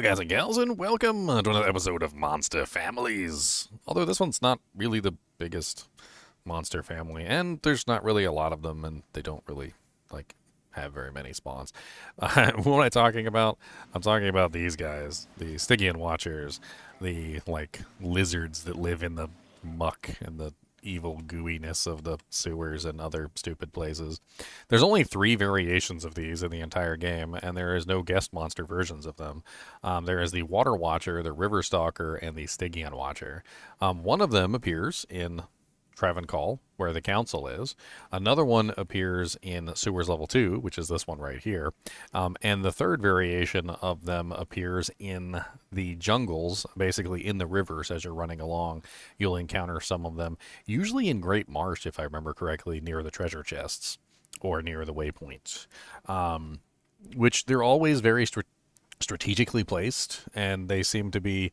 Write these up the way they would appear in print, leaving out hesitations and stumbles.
guys and gals, and welcome to another episode of Monster Families. Although this one's not really the biggest monster family, and there's not really a lot of them, and they don't really, have very many spawns. What am I talking about? I'm talking about these guys, the Stygian Watchers, the, lizards that live in the muck and the evil gooiness of the sewers and other stupid places. There's only 3 variations of these in the entire game, and there is no guest monster versions of them. There is the Water Watcher, the River Stalker, and the Stygian Watcher. One of them appears in Travancore, where the council is. Another one appears in Sewers Level 2, which is this one right here. And the third variation of them appears in the jungles, basically in the rivers as you're running along. You'll encounter some of them, usually in Great Marsh, if I remember correctly, near the treasure chests or near the waypoints. Which they're always very strategically placed, and they seem to be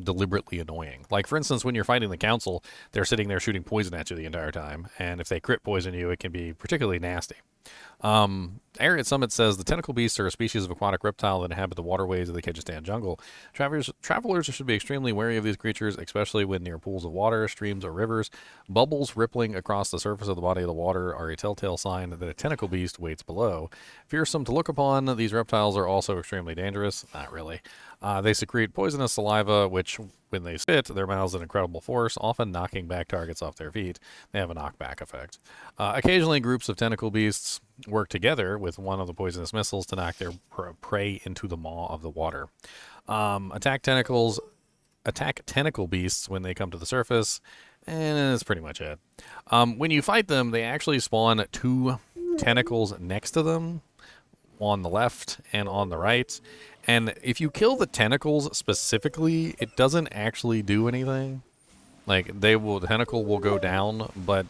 deliberately annoying. Like, for instance, when you're fighting the council, they're sitting there shooting poison at you the entire time, and if they crit poison you, it can be particularly nasty. Ariat Summit says the tentacle beasts are a species of aquatic reptile that inhabit the waterways of the Kyrgyzstan jungle. Travelers should be extremely wary of these creatures, especially when near pools of water, streams, or rivers. Bubbles rippling across the surface of the body of the water are a telltale sign that a tentacle beast waits below. Fearsome to look upon, these reptiles are also extremely dangerous. Not really. They secrete poisonous saliva, which, when they spit, their mouths an incredible force, often knocking back targets off their feet. They have a knockback effect. Occasionally, groups of tentacle beasts work together with one of the poisonous missiles to knock their prey into the maw of the water. Attack tentacle beasts when they come to the surface, and that's pretty much it. When you fight them, they actually spawn 2 tentacles next to them, on the left and on the right. And if you kill the tentacles specifically, it doesn't actually do anything. The tentacle will go down, but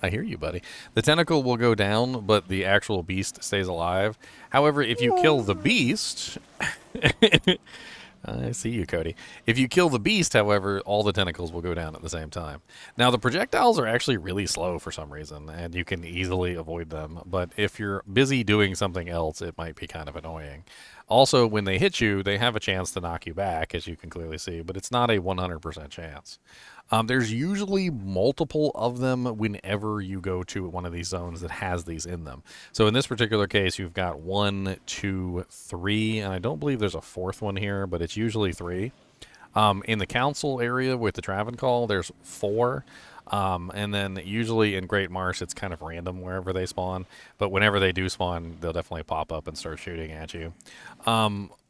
I hear you, buddy. The tentacle will go down, but the actual beast stays alive. However, if you kill the beast, I see you, Cody. If you kill the beast, however, all the tentacles will go down at the same time. Now, the projectiles are actually really slow for some reason, and you can easily avoid them. But if you're busy doing something else, it might be kind of annoying. Also, when they hit you, they have a chance to knock you back, as you can clearly see, but it's not a 100% chance. There's usually multiple of them whenever you go to one of these zones that has these in them. So in this particular case, you've got 1, 2, 3, and I don't believe there's a 4th one here, but it's usually 3. In the council area with the Travancore, there's 4. And then usually in Great Marsh, it's kind of random wherever they spawn. But whenever they do spawn, they'll definitely pop up and start shooting at you.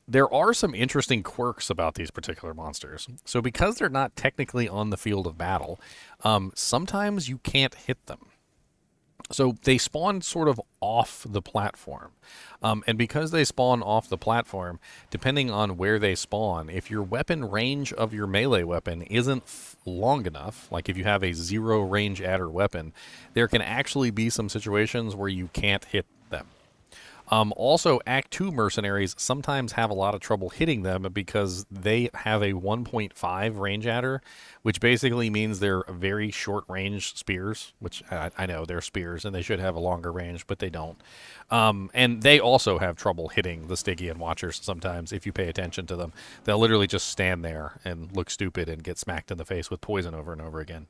There are some interesting quirks about these particular monsters. So because they're not technically on the field of battle, sometimes you can't hit them. So they spawn sort of off the platform. And because they spawn off the platform, depending on where they spawn, if your weapon range of your melee weapon isn't long enough, like if you have a 0 range adder weapon, there can actually be some situations where you can't hit them. Also, Act 2 mercenaries sometimes have a lot of trouble hitting them because they have a 1.5 range adder, which basically means they're very short range spears, which I know they're spears and they should have a longer range, but they don't. And they also have trouble hitting the Stygian Watchers sometimes if you pay attention to them. They'll literally just stand there and look stupid and get smacked in the face with poison over and over again.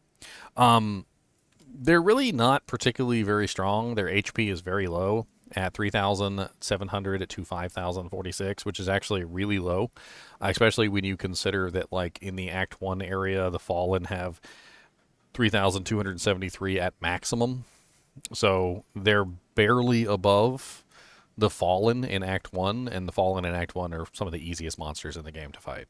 They're really not particularly very strong. Their HP is very low, at 3,700 to 5,046, which is actually really low, especially when you consider that, in the Act 1 area, the Fallen have 3,273 at maximum. So they're barely above the Fallen in Act 1, and the Fallen in Act 1 are some of the easiest monsters in the game to fight.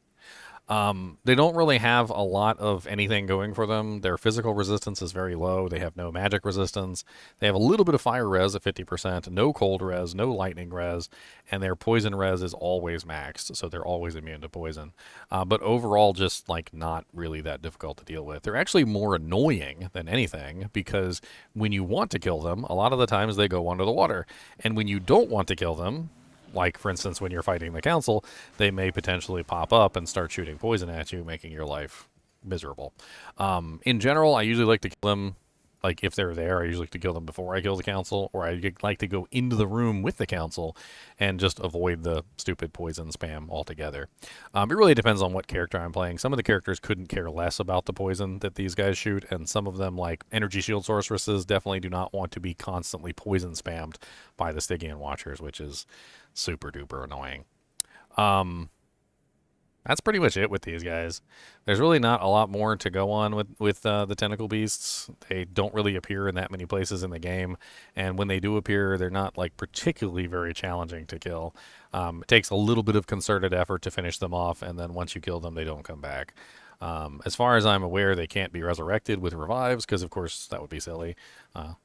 They don't really have a lot of anything going for them. Their physical resistance is very low. They have no magic resistance. They have a little bit of fire res at 50%, no cold res, no lightning res, and their poison res is always maxed, so they're always immune to poison. But overall, just not really that difficult to deal with. They're actually more annoying than anything because when you want to kill them, a lot of the times they go under the water. And when you don't want to kill them, like, for instance, when you're fighting the council, they may potentially pop up and start shooting poison at you, making your life miserable. In general, I usually like to kill them like if they're there, I usually like to kill them before I kill the council, or I like to go into the room with the council and just avoid the stupid poison spam altogether. It really depends on what character I'm playing. Some of the characters couldn't care less about the poison that these guys shoot, and some of them, like energy shield sorceresses, definitely do not want to be constantly poison spammed by the Stygian Watchers, which is super duper annoying. Um, that's pretty much it with these guys. There's really not a lot more to go on with the tentacle beasts. They don't really appear in that many places in the game, and when they do appear, they're not like particularly very challenging to kill. It takes a little bit of concerted effort to finish them off, and then once you kill them, they don't come back. As far as I'm aware, they can't be resurrected with revives because, of course, that would be silly.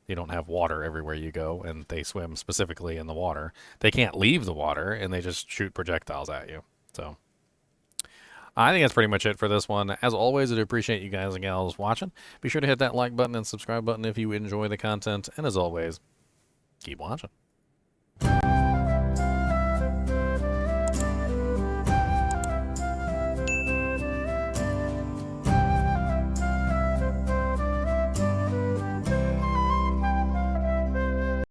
You don't have water everywhere you go, and they swim specifically in the water. They can't leave the water, and they just shoot projectiles at you. So I think that's pretty much it for this one. As always, I do appreciate you guys and gals watching. Be sure to hit that like button and subscribe button if you enjoy the content. And as always, keep watching.